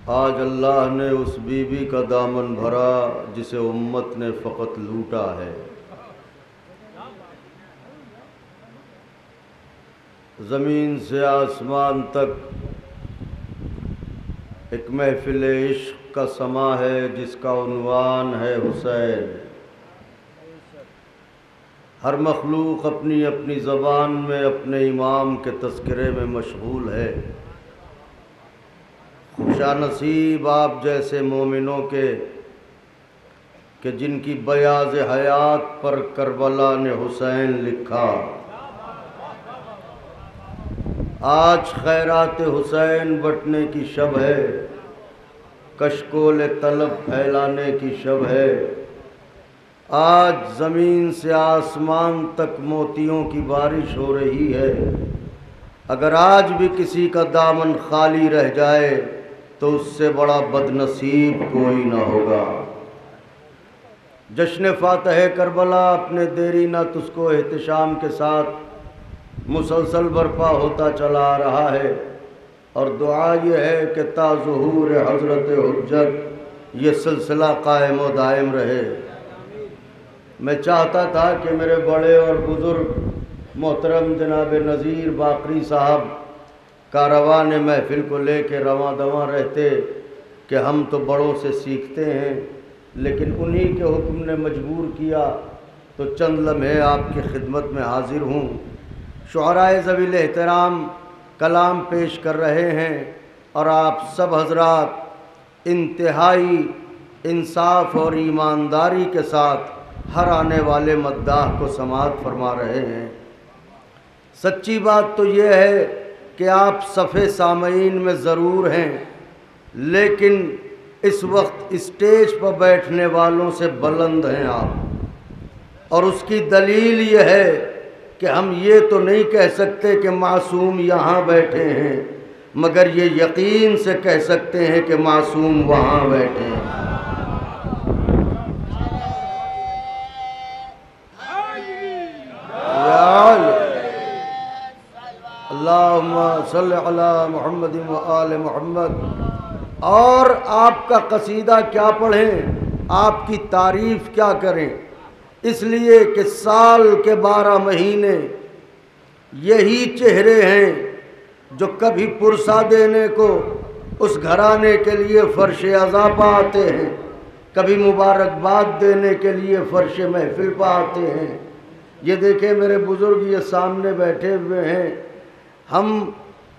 آج اللہ نے اس be be کا دامن بھرا جسے امت نے فقط لوٹا ہے۔ زمین سے آسمان تک ایک محفل عشق کا سما ہے جس کا عنوان ہے حسین۔ ہر مخلوق اپنی اپنی زبان میں اپنے امام کے تذکرے میں مشغول ہے۔ خوشا نصیب آپ جیسے مومنوں کے کہ جن کی بیاض حیات پر کربلا نے حسین لکھا۔ آج خیرات حسین بٹنے کی شب ہے، کشکول طلب پھیلانے کی شب ہے۔ آج زمین سے آسمان تک موتیوں کی بارش ہو رہی ہے۔ اگر آج بھی کسی کا دامن خالی رہ جائے تو اس سے بڑا بد نصیب کوئی نہ ہوگا۔ جشن فاتح کربلا اپنے دیرینہ تسک و احتشام کے ساتھ مسلسل برپا ہوتا چلا آ رہا ہے، اور دعا یہ ہے کہ تا ظہور حضرت حجت یہ سلسلہ قائم و دائم رہے۔ میں چاہتا تھا کہ میرے بڑے اور بزرگ محترم جناب نذیر باقری صاحب کاروان محفل کو لے کے رواں دواں رہتے کہ ہم تو بڑوں سے سیکھتے ہیں، لیکن انہی کے حکم نے مجبور کیا تو چند لمحے آپ کی خدمت میں حاضر ہوں۔ شعرائے ذوی الاحترام کلام پیش کر رہے ہیں اور آپ سب حضرات انتہائی انصاف اور ایمانداری کے ساتھ ہر آنے والے مداح کو سماعت فرما رہے ہیں۔ سچی بات تو یہ ہے کہ آپ صفِ سامعین میں ضرور ہیں، لیکن اس وقت اسٹیج پر بیٹھنے والوں سے بلند ہیں آپ، اور اس کی دلیل یہ ہے کہ ہم یہ تو نہیں کہہ سکتے کہ معصوم یہاں بیٹھے ہیں، مگر یہ یقین سے کہہ سکتے ہیں کہ معصوم وہاں بیٹھے ہیں۔ اللہم صلی علی محمد و آل محمد۔ اور آپ کا قصیدہ کیا پڑھیں، آپ کی تعریف کیا کریں، اس لیے کہ سال کے 12 مہینے یہی چہرے ہیں جو کبھی پرسہ دینے کو اس گھرانے کے لیے فرش عزا پہ آتے ہیں، کبھی مبارکباد دینے کے لیے فرش محفل پہ آتے ہیں۔ یہ دیکھیں میرے بزرگ یہ سامنے بیٹھے ہوئے ہیں۔ ہم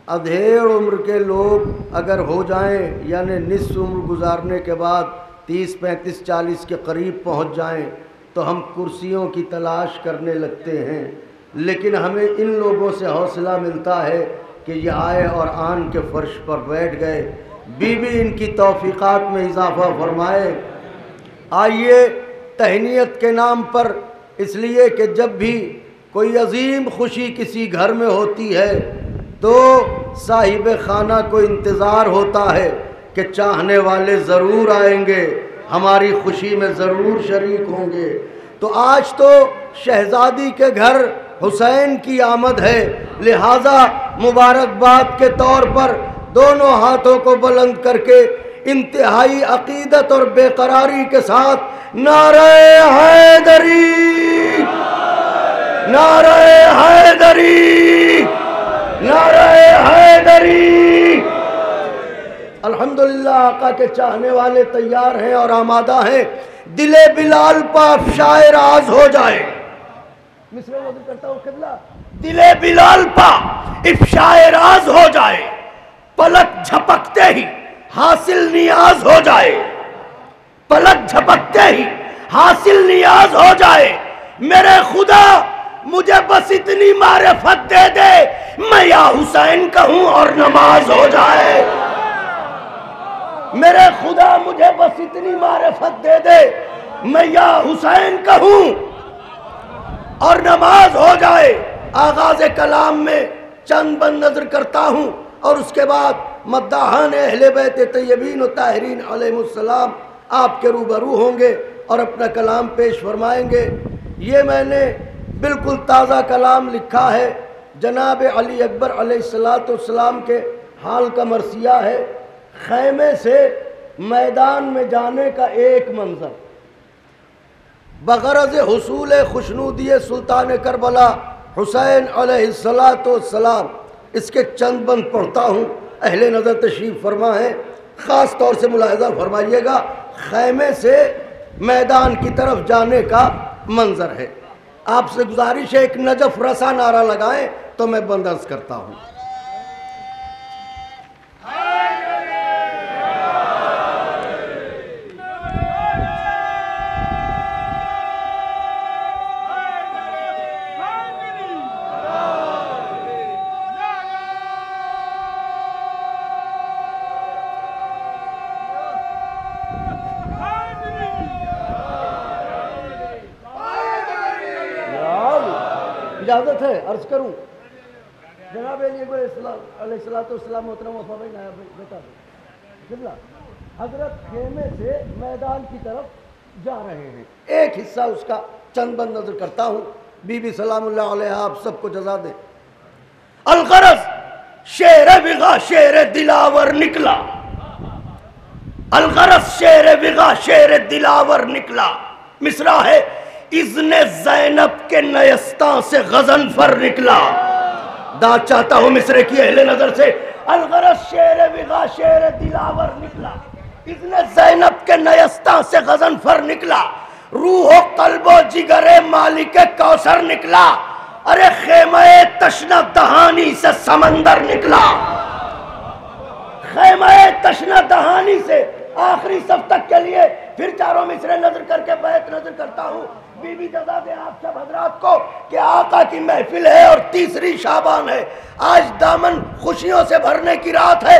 ادھیڑ عمر کے لوگ اگر ہو جائیں، یعنی نصف عمر گزارنے کے بعد 30 35 40 کے قریب پہنچ جائیں تو ہم کرسیوں کی تلاش کرنے لگتے ہیں، لیکن ہمیں ان لوگوں سے حوصلہ ملتا ہے کہ یہ آئے اور آن کے فرش پر بیٹھ گئے۔ بی بی ان کی توفیقات میں اضافہ فرمائے۔ آئیے تہنیت کے نام پر، اس لیے کہ جب بھی کوئی عظیم خوشی کسی گھر میں ہوتی ہے تو صاحب خانہ کو انتظار ہوتا ہے کہ چاہنے والے ضرور آئیں گے، ہماری خوشی میں ضرور شریک ہوں گے۔ تو آج تو شہزادی کے گھر حسین کی آمد ہے، لہٰذا مبارکباد کے طور پر دونوں ہاتھوں کو بلند کر کے انتہائی عقیدت اور بے قراری کے ساتھ نعرہ حیدری، نعرہ حیدری، نعرہ حیدری۔ الحمدللہ آقا کے چاہنے والے تیار ہیں اور آمادہ ہیں۔ دل بلال پا افشائے راز ہو جائے، مصرع وضع کرتا ہوں قبلہ، دل بلال پا افشائے راز ہو جائے، پلک جھپکتے ہی حاصل نیاز ہو جائے، پلک جھپکتے ہی حاصل نیاز ہو جائے۔ میرے خدا مجھے بس اتنی معرفت دے دے، میں یا حسین کہوں اور نماز ہو جائے۔ میرے خدا مجھے بس اتنی معرفت دے دے، میں یا حسین کہوں اور نماز ہو جائے۔ آغاز کلام میں چند بند نظر کرتا ہوں اور اس کے بعد مداحان اہل بیت طیبین و طاہرین علیہ السلام آپ کے روبرو ہوں گے اور اپنا کلام پیش فرمائیں گے۔ یہ میں نے بالکل تازہ کلام لکھا ہے، جناب علی اکبر علیہ السلام کے حال کا مرثیہ ہے۔ خیمے سے میدان میں جانے کا ایک منظر، بغرض حصول خوشنودی سلطان کربلا حسین علیہ السلام اس کے چند بند پڑھتا ہوں۔ اہل نظر تشریف فرما ہے، خاص طور سے ملاحظہ فرمائیے گا، خیمے سے میدان کی طرف جانے کا منظر ہے۔ آپ سے گزارش ہے ایک نجف رسا نعرہ لگائیں تو میں بند عرض کرتا ہوں۔ اجازت ہے عرض کروں؟ جناب علیہ السلام محترم وفا بھائی نائب بیٹا قبلہ حضرت خیمے سے میدان کی طرف جا رہے ہیں، ایک حصہ اس کا چند بند نظر کرتا ہوں۔ بی بی سلام اللہ علیہ آپ سب کو جزا دے۔ الغرض شیر وغا شیر دلاور نکلا، الغرض شیر وغا شیر دلاور نکلا۔ مصرع ہے اذن زینب کے نیستاں سے غضنفر نکلا۔ داد چاہتا ہوں مصرے کی اہل نظر سے، الغرض شیر وغا شیر دلاور نکلا، اذن زینب کے نیستاں سے غضنفر نکلا، روح و قلب و جگر مالک کوثر نکلا، ارے خیمہ تشنہ دہانی سے سمندر نکلا۔ خیمہ تشنہ دہانی سے آخری صف تک کے لیے پھر چاروں مصرے نظر کر کے بیت نظر کرتا ہوں۔ بی بی جزا دے آپ سب حضرات کو کہ آقا کی محفل ہے اور تیسری شعبان ہے، آج دامن خوشیوں سے بھرنے کی رات ہے۔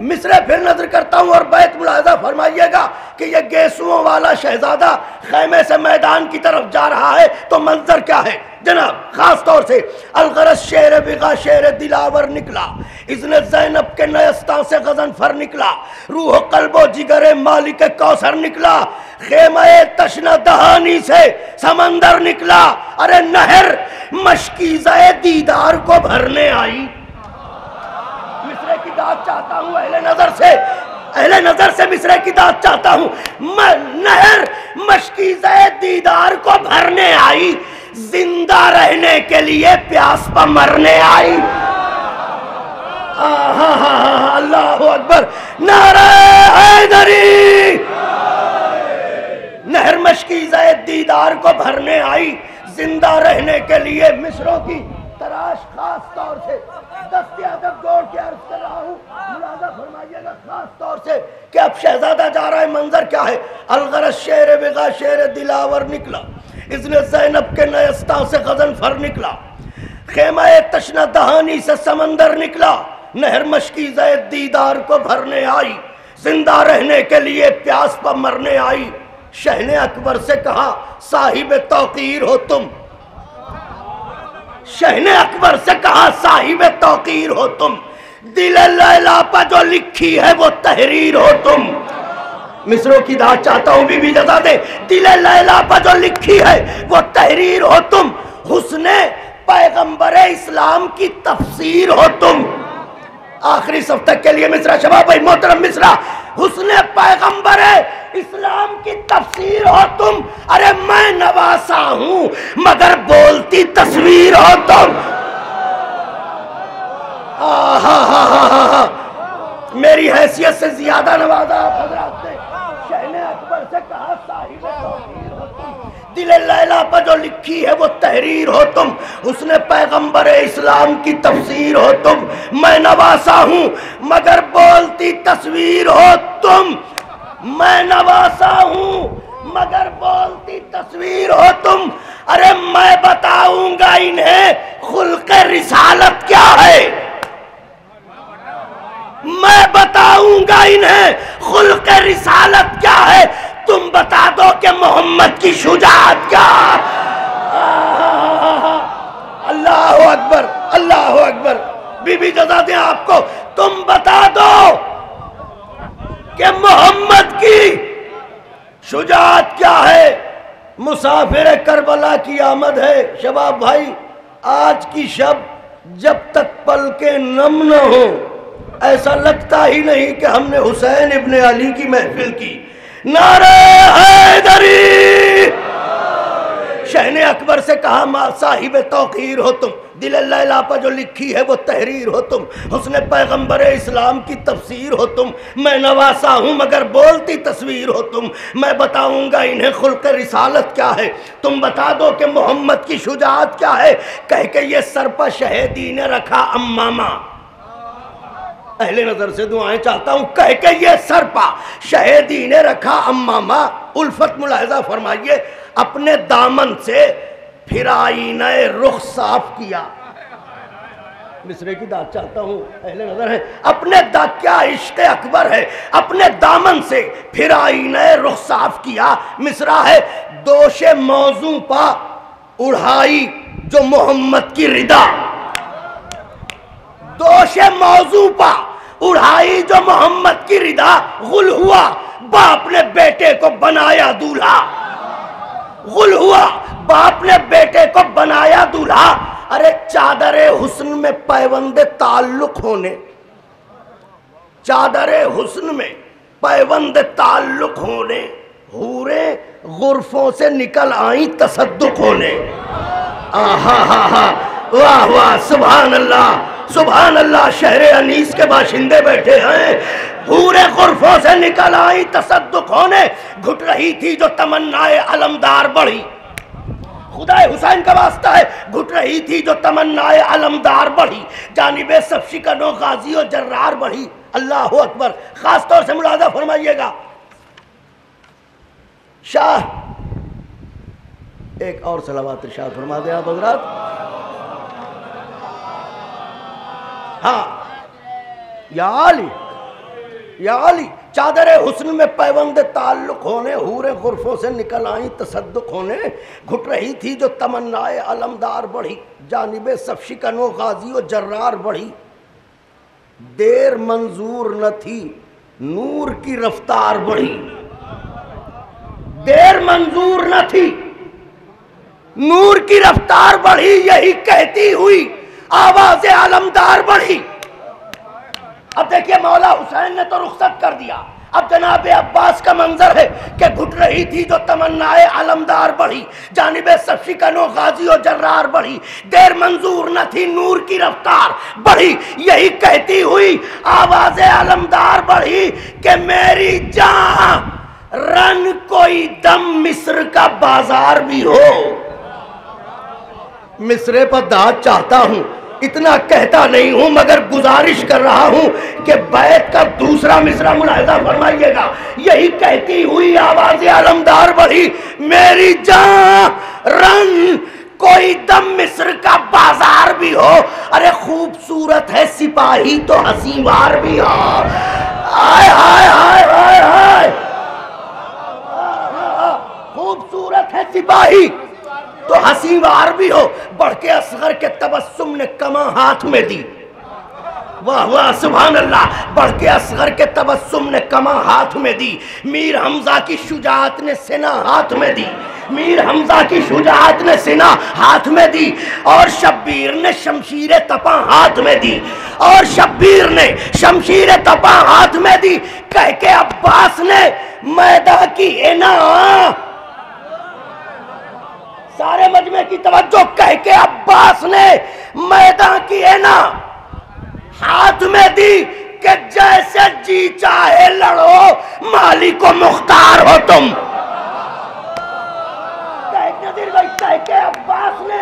مصرے پھر نظر کرتا ہوں اور بیت ملاحظہ فرمائیے گا کہ یہ گیسوؤں والا شہزادہ خیمے سے میدان کی طرف جا رہا ہے تو منظر کیا ہے جناب؟ خاص طور سے الغرض شیر وغا شیر دلاور نکلا، اذن زینب کے نیستاں سے غضنفر نکلا، روح و قلب و جگر مالک کوثر نکلا، خیمہ تشنہ دہانی سے سمندر نکلا، ارے نہر مشکیزہ دیدار کو بھرنے آئی۔ مصرے کی داد چاہتا ہوں اہل نظر سے مصرے کی داد چاہتا ہوں، نہر مشکیزہ دیدار کو بھرنے آئی، زندہ رہنے کے لیے پیاس پر مرنے آئی۔ اللہ اکبر، نعرہ حیدری۔ نہر مشکیزہ دیدار کو بھرنے آئی، زندہ رہنے کے لیے مصروں کی تراش خاص طور سے دستی ادب جوڑ کے عرض کر رہا ہوں۔ ملاحظہ فرمائیے گا خاص طور سے کہ اب شہزادہ جا رہا ہے، منظر کیا ہے؟ الغرض شیر وغا شیر دلاور نکلا، اذن زینب کے نیستاں سے غضنفر نکلا، خیمہ تشنہ دہانی سے سمندر نکلا، نہر مشکیزہ دیدار کو بھرنے آئی، زندہ رہنے کے لیے پیاس پر مرنے آئی۔ شہن اکبر سے کہا صاحب توقیر ہو تم، شہن اکبر سے کہا صاحب توقیر ہو تم، دل لیلا پر جو لکھی ہے وہ تحریر ہو تم۔ مصروں کی داد چاہتا ہوں بی بی جزا دے، دل لیلا پر جو لکھی ہے وہ تحریر ہو تم، حسن پیغمبر اسلام کی تفسیر ہو تم۔ آخری صف تک کے لیے مصرع شباب بھائی محترم مصرع، حسن پیغمبر اسلام کی تفسیر ہو تم، ارے میں نواسا ہوں مگر بولتی تصویر ہو تم۔ میری حیثیت سے زیادہ نوازا آپ حضرات نے۔ شہن اکبر سے کہا صاحب توقیر ہو تم، دل لیلا پر جو لکھی ہے وہ تحریر ہو تم، حسن پیغمبر اسلام کی تفسیر ہو تم، میں نواسا ہوں مگر بولتی تصویر ہو تم، میں نواسا ہوں مگر بولتی تصویر ہو تم، ارے میں بتاؤں گا انہیں خلق رسالت کیا ہے، میں بتاؤں گا انہیں خلق رسالت کیا ہے، تم بتا دو کہ محمد کی شجاعت کیا۔ اللہ اکبر، اللہ اکبر۔ بی بی جزا دیں آپ کو، تم بتا دو کہ محمد کی شجاعت کیا ہے۔ مسافر کربلا کی آمد ہے۔ شباب بھائی، آج کی شب جب تک پلکیں نم نہ ہوں ایسا لگتا ہی نہیں کہ ہم نے حسین ابن علی کی محفل کی. نعرہ حیدری. شاہ نے اکبر سے کہا صاحب توقیر ہو تم، دل اللہ پہ جو لکھی ہے وہ تحریر ہو تم، حسن پیغمبر اسلام کی تفسیر ہو تم، میں نواسا ہوں مگر بولتی تصویر ہو تم. میں بتاؤں گا انہیں خلق رسالت کیا ہے، تم بتا دو کہ محمد کی شجاعت کیا ہے. کہہ کے یہ سر پہ شہیدی نے رکھا امامہ. اہل نظر سے دعائیں چاہتا ہوں. کہہ کے یہ سر پہ شہیدی نے رکھا امامہ. الفت ملاحظہ فرمائیے، اپنے دامن سے پھر آئینہ رخ صاف کیا. مصرے کی داد چاہتا ہوں، اہل نظر ہے. اپنے کیا عشق اکبر ہے، اپنے دامن سے پھر آئینہ رخ صاف کیا. مصرع ہے، دوش موضوع پا اڑھائی جو محمد کی ردا. دوش موضوع پا اڑھائی جو محمد کی ردا. غل ہوا باپ نے بیٹے کو بنایا دولہا. غل ہوا باپ نے بیٹے کو بنایا دولہا. ارے چادر حسن میں پیوند تعلق ہونے، چادر حسن میں پیوند تعلق ہونے، حوریں غرفوں سے نکل آئیں تصدق ہونے. آہا ہا ہا، واہ واہ، سبحان اللہ سبحان اللہ. شہر انیس کے باشندے بیٹھے ہیں. حوریں غرفوں سے نکل آئیں تصدق ہونے، گھٹ رہی تھی جو تمنائے علمدار بڑھی. خدا حسین کا واسطہ ہے، گھٹ رہی تھی جو تمنائے علمدار بڑھی، جانب صف شکن و غازی و جرار بڑھی. اللہ اکبر. خاص طور سے ملاحظہ فرمائیے گا، شاہ ایک اور صلوات ارشاد فرما دیں آپ حضرات. ہاں، یا علی یا علی. چادر حسن میں پیوند تعلق ہونے، حوریں غرفوں سے نکل آئیں تصدق ہونے، گھٹ رہی تھی جو تمنائے علمدار بڑھی، جانب صف شکن و غازی و جرار بڑھی. دیر منظور نہ تھی نور کی رفتار بڑھی. دیر منظور نہ تھی نور کی رفتار بڑھی، یہی کہتی ہوئی آواز علمدار بڑھی. اب دیکھیے مولا حسین نے تو رخصت کر دیا، اب جناب عباس کا منظر ہے کہ گھٹ رہی تھی جو تمنائے علمدار بڑھی، جانب صف شکن و غازی و جرار بڑھی. دیر منظور نہ تھی نور کی رفتار بڑھی، یہی کہتی ہوئی آواز علمدار بڑھی کہ میری جان رن کوئی دم مصر کا بازار بھی ہو. مصرے پر داد چاہتا ہوں، اتنا کہتا نہیں ہوں مگر گزارش کر رہا ہوں کہ بیت کا دوسرا مصرع ملاحظہ فرمائیے گا. یہی کہتی ہوئی آواز علمدار بڑھی، میری جان رن کوئی دم مصر کا بازار بھی ہو. ارے خوبصورت ہے سپاہی تو حسین وار بھی ہو. آئے آئے آئے آئے آئے، خوبصورت ہے سپاہی تو حسین وار بھی ہو. بڑھ کے اصغر کے تبسم نے کماں ہاتھ میں دی. واہ واہ سبحان اللہ. بڑھ کے اصغر کے تبسم نے کماں ہاتھ میں دی. میر حمزہ کی شجاعت نے سنا ہاتھ میں دی. میر حمزہ کی شجاعت نے سنا ہاتھ میں دی. اور شبیر نے شمشیر تپاں ہاتھ میں دی. اور شبیر نے شمشیر تپاں ہاتھ میں دی. کہہ کے عباس نے میدان کی انا، سارے مجمع کی توجہ، کہہ کے عباس نے میدان کی انا ہاتھ میں دی کہ جیسے جی چاہے لڑو مالک و مختار ہو تم. کہہ کے عباس نے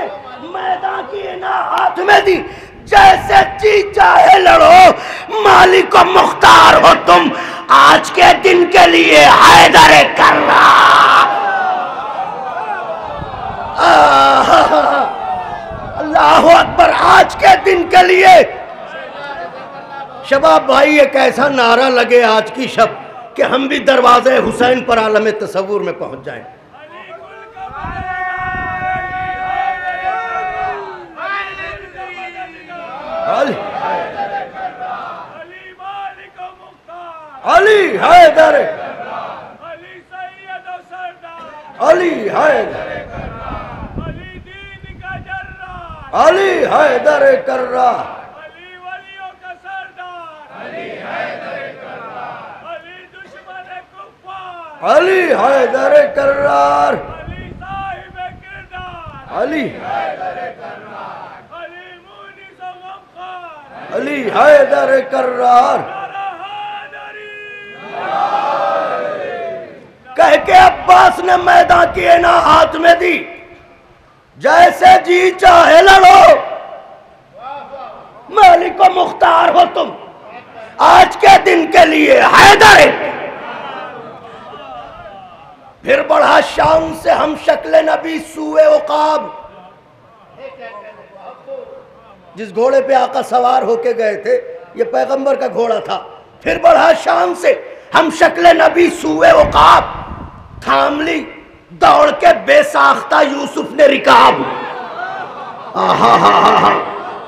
میدان کی انا ہاتھ میں دی، جیسے جی چاہے لڑو مالک و مختار ہو تم. آج کے دن کے لیے حیدر کرار. اللہ اکبر. آج کے دن کے لیے شباب بھائی ایک ایسا نعرہ لگے آج کی شب کہ ہم بھی دروازے حسین پر عالم تصور میں پہنچ جائیں. علی حیدر، علی حیدر، علی حیدر کرار، علی حیدر کرار، علی علی حیدر کرار، کہہ کے عباس نے میدان کی اینا ہاتھ میں دی، جیسے جی چاہے لڑو، مالک و مختار ہو تم، آج کے دن کے لیے حیدر۔ پھر بڑھا شان سے ہم شکل نبی سوئے عقاب، جس گھوڑے پہ آقا سوار ہو کے گئے تھے یہ پیغمبر کا گھوڑا تھا۔ پھر بڑھا شان سے ہم شکل نبی سوئے عقاب، تھام لی دوڑ کے بے ساختہ یوسف نے رکاب،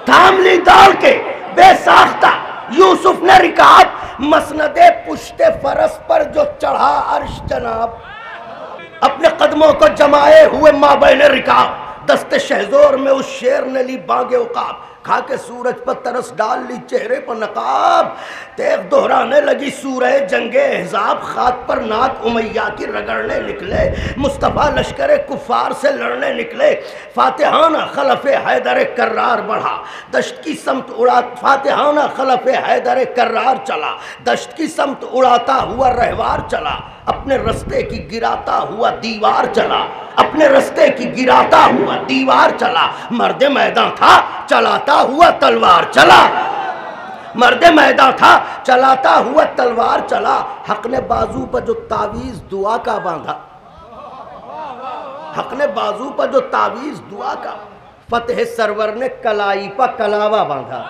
تھام لی دوڑ کے بے ساختہ یوسف نے رکاب، مسند پشت فرس پر جو چڑھا عرش جناب، اپنے قدموں کو جمائے ہوئے مابین رکاب، دست شہزور میں اس شیر نے لی بانگ عقاب، کھا کے سورج پر ترس ڈال لی چہرے پر نقاب، تیغ دہرانے لگی سورہ جنگ احزاب، خاک پر ناک امیہ کی رگڑنے نکلے، مصطفیٰ لشکر کفار سے لڑنے نکلے، فاتحانہ خلف حیدر کرار بڑھا، دشت کی سمت اڑا، فاتحانہ خلف حیدر کرار چلا، دشت کی سمت اڑاتا ہوا رہوار چلا، اپنے رستے کی گراتا ہوا دیوار چلا، اپنے رستے کی گراتا ہوا دیوار چلا، مرد میدان تھا چلاتا ہوا تلوار چلا، مرد میدان تھا چلاتا ہوا تلوار چلا، حق نے بازو پر جو تعویذ دعا کا باندھا، حق نے بازو پر جو تعویذ دعا کا، فتح سرور نے کلائی پا کلاوہ باندھا،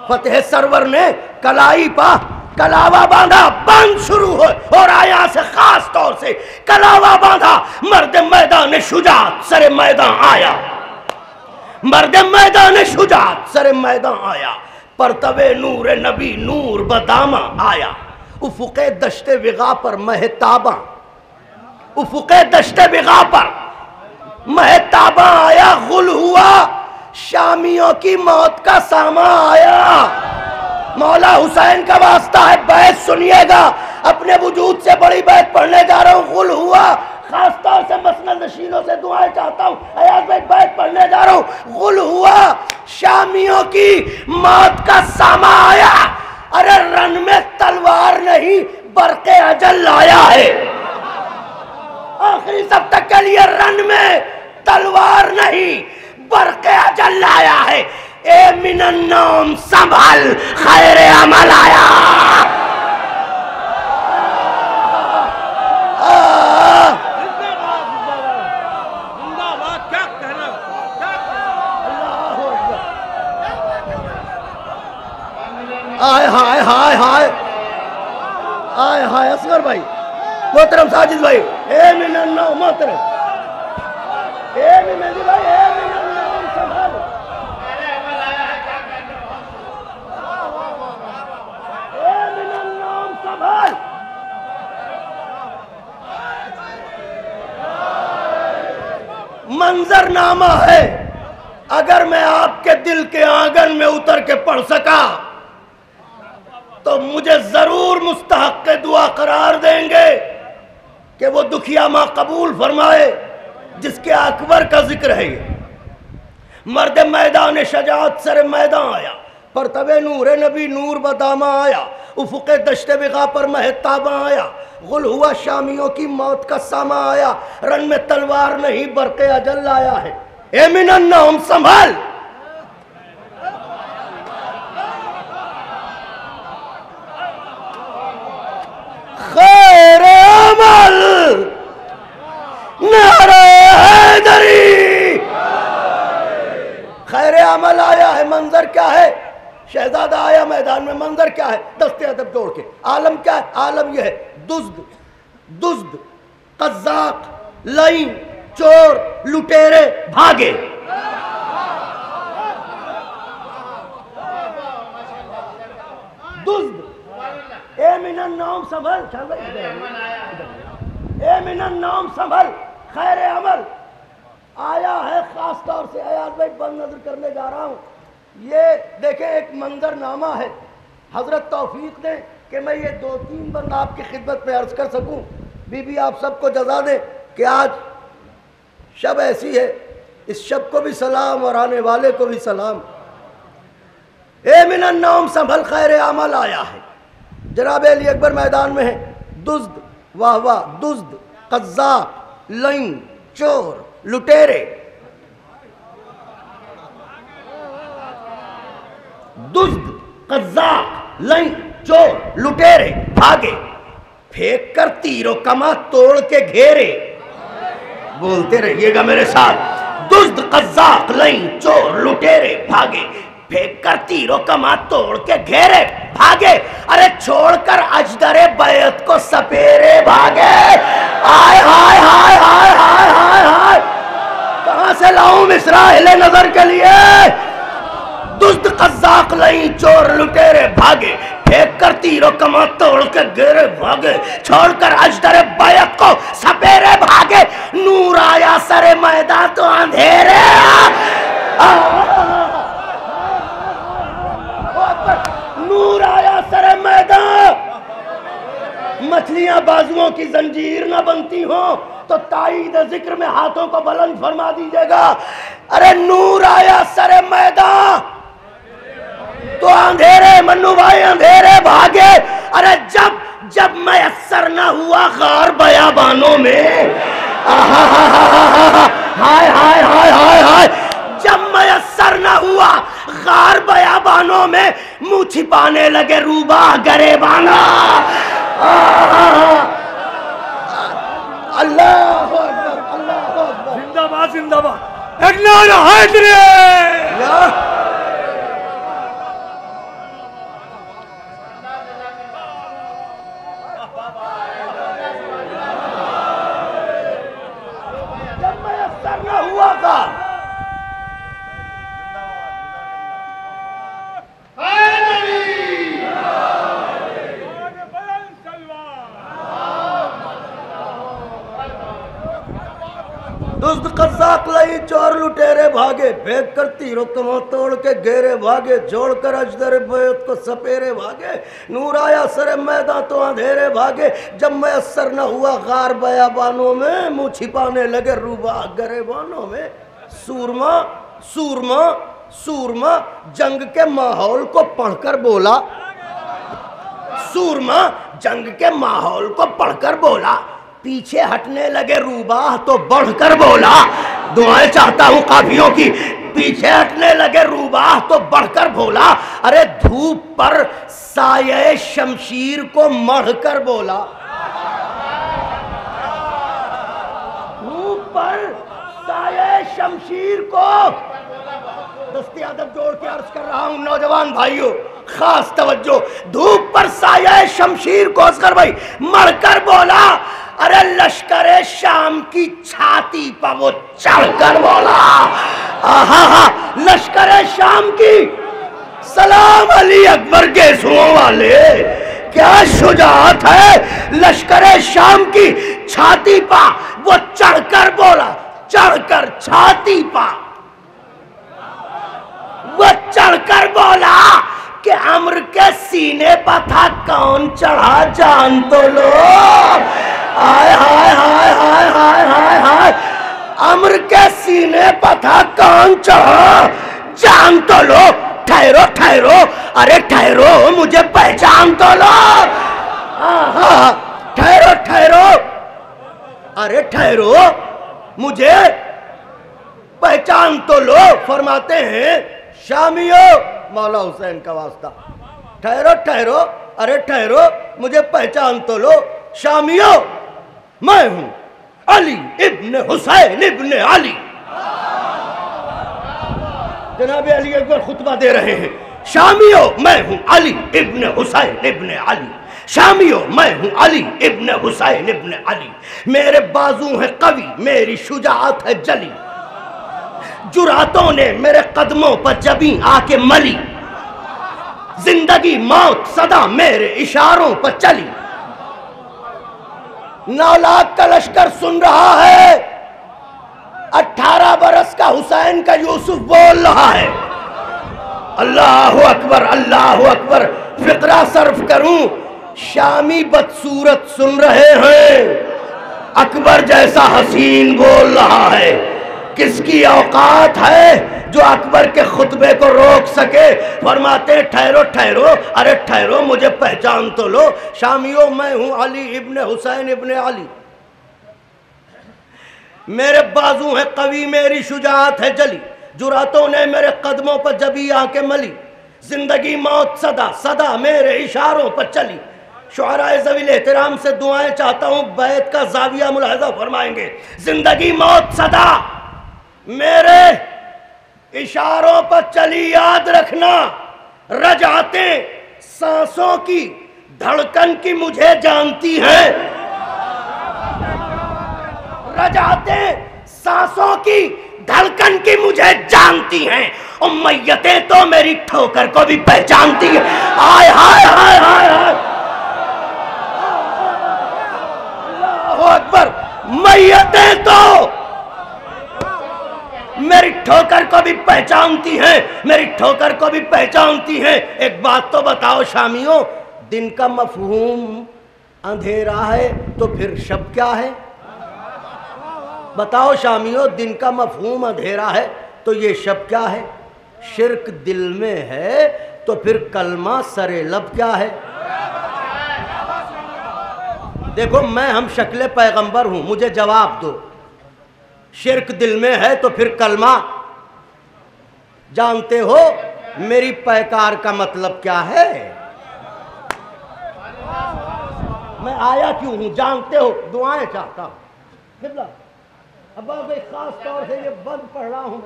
فتح سرور نے کلائی پا کلاوہ باندھا، بند شروع ہو اور آیا سے خاص طور سے کلاوہ باندھا، مرد میدان شجاعت سر میدان آیا، مرد میدان شجاعت سر میدان آیا، پرتو نور نبی نور بدامہ آیا، افق دشت وغا پر مہتاباں، افق دشت وغا پر مہتاباں آیا، غل ہوا شامیوں کی موت کا ساماں آیا، مولا حسین کا واسطہ ہے بیعت سنیے گا، اپنے وجود سے بڑی بیعت پڑھنے جا رہا ہوں، غل ہوا، خاص طور سے مسند نشینوں سے دعائیں چاہتا ہوں، ایاز بھائی بیعت پڑھنے جا رہا ہوں، غل ہوا شامیوں کی موت کا ساماں آیا، ارے رن میں تلوار نہیں برق اجل آیا ہے، آخری سب تک کے لیے رن میں تلوار نہیں برق اجل آیا ہے، اے من النوم سنبھل خیر عمل آیا، آئے ہائے ہائے ہائے آئے ہائے اصغر بھائی، محترم ساجد بھائی، اے من النوم محترم، اے مہدی بھائی، اے من النوم سنبھل، اے من النوم سنبھل، منظر نامہ ہے، اگر میں آپ کے دل کے آنگن میں اتر کے پڑھ سکا تو مجھے ضرور مستحق دعا قرار دیں گے کہ وہ دکھیا ماں قبول فرمائے جس کے اکبر کا ذکر ہے یہ، مرد میدان شجاعت سر میدان آیا، پرتو نور نبی نور بدامہ آیا، افق دشت وغا پر مہتاباں آیا، غل ہوا شامیوں کی موت کا ساماں آیا، رن میں تلوار نہیں برق اجل آیا ہے، اے من النوم سنبھل، خیر عمل نعرہ حیدری، خیر عمل آیا ہے، منظر کیا ہے، شہزادہ آیا میدان میں، منظر کیا ہے، دستے ادب جوڑ کے، عالم کیا ہے، عالم یہ ہے، دزد قذاق لائن چور لٹیرے بھاگے، دزد، اے من النوم سنبھل، اے من النوم سنبھل، خیر عمل آیا ہے، خاص طور سے ایاز بھائی بند نظر کرنے جا رہا ہوں، یہ دیکھیں ایک منظر نامہ ہے، حضرت توفیق دیں کہ میں یہ 2-3 بند آپ کی خدمت میں عرض کر سکوں، بی بی آپ سب کو جزا دیں کہ آج شب ایسی ہے، اس شب کو بھی سلام اور آنے والے کو بھی سلام۔ اے من النوم سنبھل، خیر عمل آیا ہے۔ جناب علی اکبر میدان میں ہے، دزد، واہ واہ، دزد، قذاب، لعین، چور، لٹیرے، دزد، قذاب، لعین، چور، لٹیرے بھاگے، پھینک کر تیر و کماں توڑ کے گھیرے۔ بولتے رہیے گا میرے ساتھ، دزد، قذاب، لعین، چور، لٹیرے بھاگے، پھینک کر تیر و کماں توڑ کے گھیرے بھاگے، ارے چھوڑ کر اجدر بیعت کو سپیرے بھاگے۔ آئے ہائے ہائے ہائے ہائے ہائے ہائے، کہاں سے لاؤں مصرع اہل نظر کے لیے؟ دزد، قذاق، لعین، چور، لٹیرے بھاگے، پھینک کر تیر و کماں توڑ کے گھیرے بھاگے، چھوڑ کر اجدر بیعت کو سپیرے بھاگے، نور آیا سر میدان تو اندھیرے۔ نور آیا سر میدان، مچھلیاں بازوؤں کی زنجیر نہ بنتی ہوں تو تائید ذکر میں ہاتھوں کو بلند فرما دیجئے گا۔ ارے نور آیا سر میدان تو اندھیرے، منو بھائی اندھیرے بھاگے، ارے جب میسر نہ ہوا غار بیابانوں میں، ہائے ہائے ہائے ہائے ہائے، جب میسر نہ ہوا غار بیابانوں میں، منہ چھپانے لگے روباہ گریبانا۔ اللہ اکبر، اللہ اکبر، زندہ باد زندہ باد، ایک نعرہ حیدری۔ جب میسر نہ ہوا غار، دزد، قذاق، لعین، چور، لٹیرے بھاگے، پھینک کر تیر و کماں توڑ کے گھیرے بھاگے، چھوڑ کر اجدر بیعت کو سپیرے بھاگے، نور آیا سر میدان تو اندھیرے بھاگے، جب میسر نہ ہوا غار بیابانوں میں، منہ چھپانے لگے روباہ گریبانوں میں۔ سورما سورما سورما جنگ کے ماحول کو پڑھ کر بولا، سورما جنگ کے ماحول کو پڑھ کر بولا، پیچھے ہٹنے لگے روباہ تو بڑھ کر بولا۔ دعائیں چاہتا ہوں قافیوں کی، پیچھے ہٹنے لگے روباہ تو بڑھ کر بولا، ارے دھوپ پر سایہ شمشیر کو مڑھ کر بولا، دھوپ پر سایہ شمشیر کو، دستی ادب جوڑ کے عرض کر رہا ہوں نوجوان بھائیوں، خاص توجہ، دھوپ پر سایہ شمشیر کو اصغر بھائی مڑ کر بولا، ارے لشکر شام کی چھاتی پر وہ چڑھ کر بولا۔ لشکر شام کی، سلام علی اکبر گیسوؤں والے، کیا شجاعت ہے، لشکر شام کی چھاتی پر وہ چڑھ کر بولا، چڑھ کر چھاتی پر وہ چڑھ کر بولا کہ عمر کے سینے پر تھا کون چڑھا جان تو لو۔ آئے ہائے ہائے ہائے ہائے ہائے ہائے، عمر کے سینے پر تھا کون چڑھا جان تو لو۔ ٹھہرو ٹھہرو، ارے ٹھہرو مجھے پہچان تو لو۔ ٹھہرو ٹھہرو، ارے ٹھہرو مجھے پہچان تو لو۔ فرماتے ہیں شامیو، مولا حسین کا واسطہ، ٹھہرو ٹھہرو، ارے ٹھہرو مجھے پہچان تو لو۔ شامیو، میں ہوں علی ابن حسین ابن علی۔ جناب علی اکبر خطبہ دے رہے ہیں، شامیو میں ہوں علی ابن حسین ابن علی، شامیو میں ہوں علی ابن حسین ابن علی، میرے بازو ہیں قوی، میری شجاعت ہے جلی، جراتوں نے میرے قدموں پر جبیں آ کے ملی، زندگی موت صدا میرے اشاروں پر چلی، 9 لاکھ کا لشکر سن رہا ہے، 18 برس کا حسین کا یوسف بول رہا ہے۔ اللہ اکبر، اللہ اکبر۔ فقرہ صرف کروں، شامی بدصورت سن رہے ہیں، اکبر جیسا حسین بول رہا ہے، کس کی اوقات ہے جو اکبر کے خطبے کو روک سکے؟ فرماتے ٹھہرو ٹھہرو، ارے ٹھہرو، مجھے پہچان تو لو، شامیوں میں ہوں علی ابن حسین ابن علی، میرے بازو ہیں قوی، میری شجاعت ہے جلی، جراتوں نے میرے قدموں پر جبی آنکھیں ملی، زندگی موت صدا صدا میرے اشاروں پر چلی، شعراء ذوی الاحترام سے دعائیں چاہتا ہوں، بیت کا زاویہ ملاحظہ فرمائیں گے، زندگی موت صدا میرے اشاروں پر چلی، یاد رکھنا رجعتیں سانسوں کی دھڑکن کی مجھے جانتی ہیں، رجعتیں سانسوں کی دھڑکن کی مجھے جانتی ہیں، امیتیں تو میری ٹھوکر کو بھی پہچانتی ہیں، آئے ہائے ہائے ہائے ہائے اللہ اکبر، میتیں تو میری ٹھوکر کو بھی پہچانتی ہیں، میری ٹھوکر کو بھی پہچانتی ہیں۔ ایک بات تو بتاؤ شامیوں، دن کا مفہوم اندھیرا ہے تو پھر شب کیا ہے؟ بتاؤ شامیوں، دن کا مفہوم اندھیرا ہے تو یہ شب کیا ہے؟ شرک دل میں ہے تو پھر کلمہ سرے لب کیا ہے؟ دیکھو میں ہم شکل پیغمبر ہوں، مجھے جواب دو، شرک دل میں ہے تو پھر کلمہ جانتے ہو میری پیکار کا مطلب کیا ہے؟ میں آیا کیوں ہوں جانتے ہو؟ دعائیں چاہتا ہوں، ابا بھائی خاص طور سے یہ بند پڑھ رہا ہوں،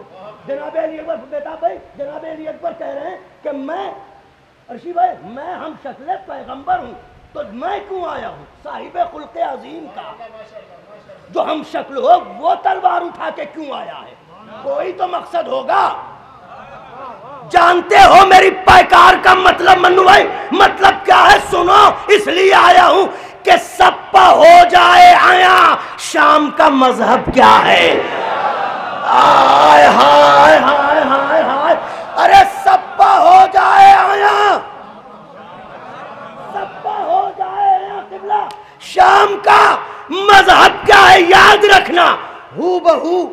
جناب علی اکبر بیٹا بھائی، جناب علی اکبر کہہ رہے ہیں کہ میں ارشی بھائی میں ہم شکل پیغمبر ہوں، تو میں کیوں آیا ہوں؟ صاحب خلق عظیم کا جو ہم شکل ہو وہ تلوار اٹھا کے کیوں آیا ہے؟ کوئی تو مقصد ہوگا۔ جانتے ہو میری پیکار کا مطلب منو بھائی مطلب کیا ہے؟ سنو، اس لیے آیا ہوں کہ سپا ہو جائے آیا، شام کا مذہب کیا ہے؟ آئے ہائے ہائے ہائے ہائے، ارے سپا ہو جائے آیا، سپا ہو جائے آیا، قبلہ شام کا مذہب کیا ہے؟ یاد رکھنا، ہو بہو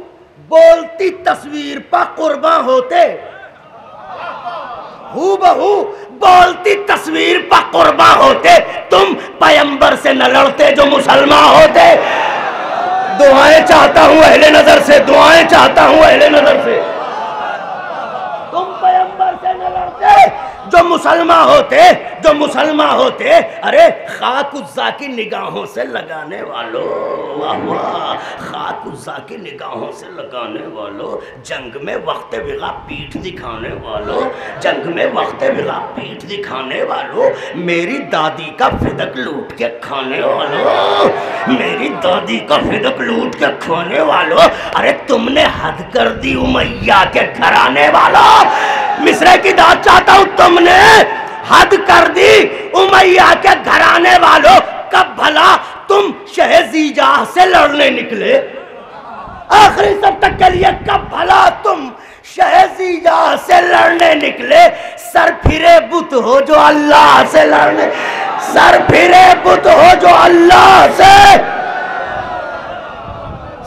بولتی تصویر پا قرباں ہوتے، ہو بہو بولتی تصویر پا قرباں ہوتے، تم پیمبر سے نہ لڑتے جو مسلمان ہوتے۔ دعائیں چاہتا ہوں اہل نظر سے، دعائیں چاہتا ہوں اہل نظر سے، تم پیمبر سے نہ لڑتے جو مسلمان ہوتے، جو مسلمان ہوتے۔ ارے خاک عزا کی نگاہوں سے لگانے والوں، واہ واہ، خاک عزا کی نگاہوں سے لگانے والوں، جنگ میں وقت وغا پیٹھ دکھانے والوں، جنگ میں وقت وغا پیٹھ دکھانے والوں، میری دادی کا فدق لوٹ کے کھانے والوں، میری دادی کا فدق لوٹ کے کھانے والوں، ارے تم نے حد کر دی امیہ کے گھرانے والوں، مصرے کی داد چاہتا ہوں، تم نے حد کر دی امیہ کے گھرانے والوں، کب بھلا تم شہ زیجاہ سے لڑنے نکلے؟ آخری سب تک کے لیے کب بھلا تم شہ زیجاہ سے لڑنے نکلے؟ سر پھرے بت ہو جو اللہ سے لڑنے، سر پھرے بت ہو جو اللہ سے،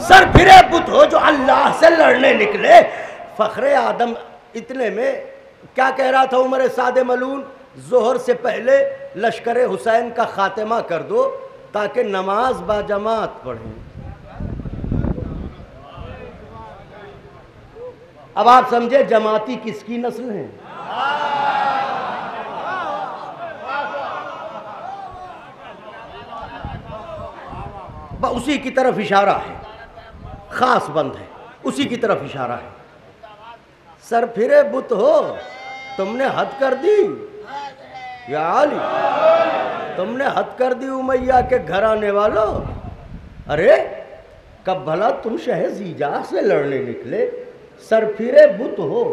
سر پھرے بت ہو جو اللہ سے لڑنے نکلے۔ فخر آدم اتنے میں کیا کہہ رہا تھا عمر سعد ملعون؟ ظہر سے پہلے لشکر حسین کا خاتمہ کر دو تاکہ نماز با جماعت پڑھیں۔ اب آپ سمجھے جماعتی کس کی نسل ہیں؟ اسی کی طرف اشارہ ہے، خاص بند ہے، اسی کی طرف اشارہ ہے۔ سر پھرے بت ہو، تم نے حد کر دی یا علی، تم نے حد کر دی امیہ کے گھر آنے والوں، ارے کب بھلا تم شہ زیجاہ سے لڑنے نکلے؟ سر پھرے بت ہو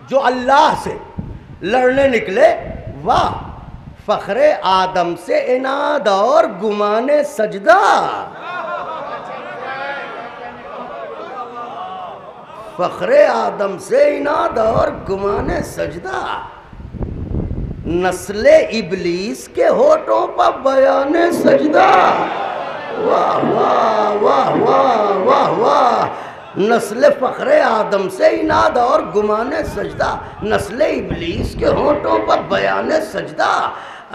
جو اللہ سے لڑنے نکلے، واہ فخر آدم سے عناد اور گمان سجدہ، فخر آدم سے عناد اور گمان سجدہ۔ نسل ابلیس کے ہونٹوں پر بیان سجدہ، واہ واہ واہ واہ واہ واہ، نسل فخر آدم سے اناد اور گمان سجدہ، نسل ابلیس کے ہونٹوں پر بیان سجدہ،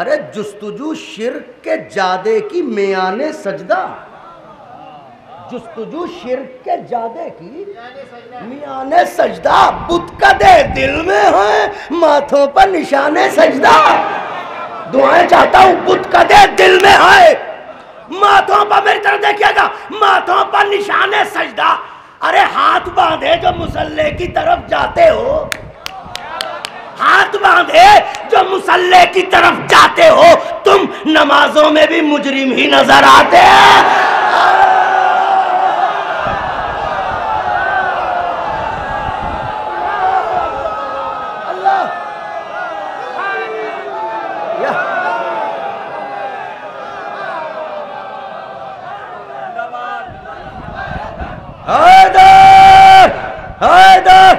ارے جستجو شرک کے جادے کی میان سجدہ، جستجو شرک کے جادے کی میان سجدہ، بت کدے دل میں ہیں ماتھوں پر نشان سجدہ، دعائیں چاہتا ہوں بت کدے دل میں ہیں ماتھوں پر، میری طرف دیکھئے گا، ماتھوں پر نشان سجدہ، ارے ہاتھ باندھے جو مصلی کی طرف جاتے ہو، ہاتھ باندھے جو مصلی کی طرف جاتے ہو، تم نمازوں میں بھی مجرم ہی نظر آتے ہیں۔ حیدر حیدر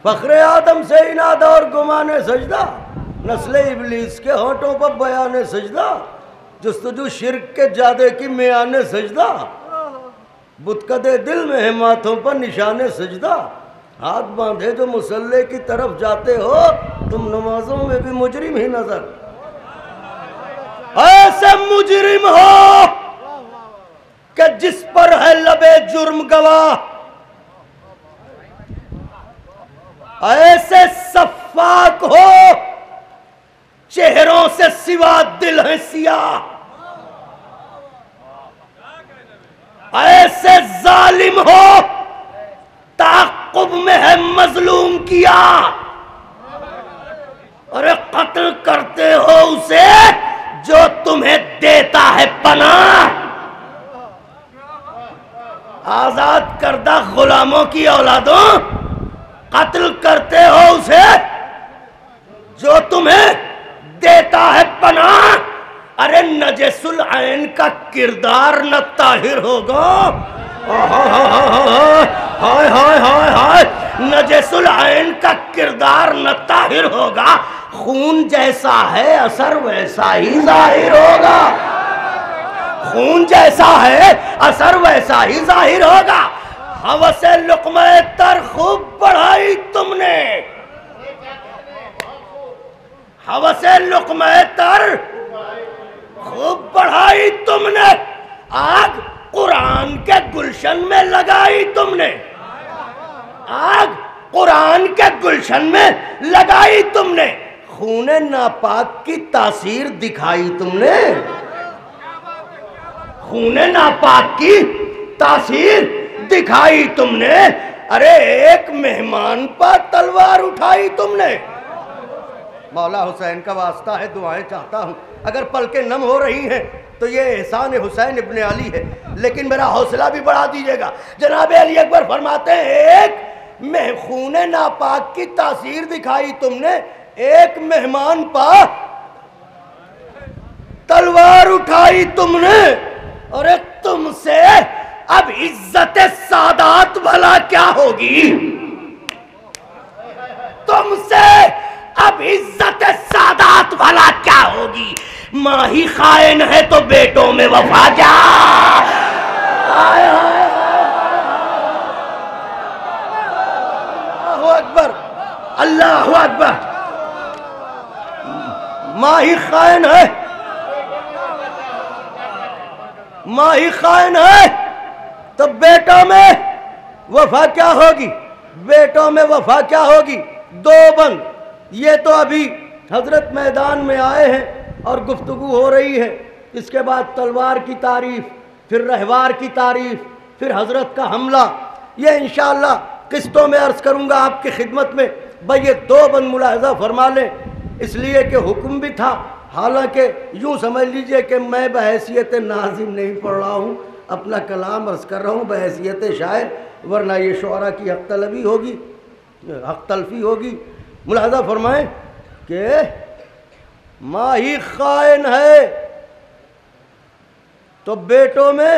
فخر آدم سے اناد اور گمان سجدہ، نسل ابلیس کے ہونٹوں پر بیان سجدہ، جستجو شرک کے جادے کی میان سجدہ، بت کدے دل میں ہے ماتھوں پر نشان سجدہ، ہاتھ باندھے جو مصلی کی طرف جاتے ہو، تم نمازوں میں بھی مجرم ہی نظر، ایسے مجرم ہو کہ جس پر ہے لب جرم گواہ، ایسے صفاک ہو چہروں سے سوا دل ہیں سیاہ، ایسے ظالم ہو تعاقب میں ہے مظلوم کیا، اور قتل کرتے ہو اسے جو تمہیں دیتا ہے پناہ، آزاد کردہ غلاموں کی اولادوں، قتل کرتے ہو اسے جو تمہیں دیتا ہے پناہ، ارے نجس العین کا کردار نہ طاہر ہوگا، ہائے ہائے ہائے ہائے، نجس العین کا کردار نہ طاہر ہوگا، خون جیسا ہے اثر ویسا ہی ظاہر ہوگا، خون جیسا ہے اثر ویسا ہی ظاہر ہوگا، ہوس لقمہ تر خوب بڑھائی تم نے، ہوس لقمہ تر خوب بڑھائی تم نے، آگ قرآن کے گلشن میں لگائی تم نے، آگ قرآن کے گلشن میں لگائی تم نے، خون ناپاک کی تاثیر دکھائی تم نے، خون ناپاک کی تاثیر دکھائی تم نے، ارے ایک مہمان پر تلوار اٹھائی تم نے، مولا حسین کا واسطہ ہے دعائیں چاہتا ہوں، اگر پلکیں نم ہو رہی ہیں تو یہ احسان حسین ابن علی ہے، لیکن میرا حوصلہ بھی بڑھا دیجئے گا، جناب علی اکبر فرماتے ہیں ایک خون ناپاک کی تاثیر دکھائی تم نے، ایک مہمان پر تلوار اٹھائی تم نے، اور ایک تم سے اب عزت سادات بھلا کیا ہوگی، تم سے اب عزت سادات بھلا کیا ہوگی، ماں ہی خائن ہے تو بیٹوں میں وفا کیا، اللہ اکبر اللہ اکبر، ماں ہی خائن ہے، ماں ہی خائن ہے تو بیٹوں میں وفا کیا ہوگی، بیٹوں میں وفا کیا ہوگی، دو بند، یہ تو ابھی حضرت میدان میں آئے ہیں اور گفتگو ہو رہی ہے، اس کے بعد تلوار کی تعریف، پھر رہوار کی تعریف، پھر حضرت کا حملہ، یہ انشاءاللہ قسطوں میں عرض کروں گا آپ کی خدمت میں، بھئی یہ دو بند ملاحظہ فرما لیں، اس لیے کہ حکم بھی تھا، حالانکہ یوں سمجھ لیجئے کہ میں بحیثیت ناظم نہیں پڑھ رہا ہوں، اپنا کلام عرض کر رہا ہوں بحیثیت شاعر، ورنہ یہ شعراء کی حق طلبی ہوگی، حق تلفی ہوگی، ملاحظہ فرمائیں کہ ماں ہی خائن ہے تو بیٹوں میں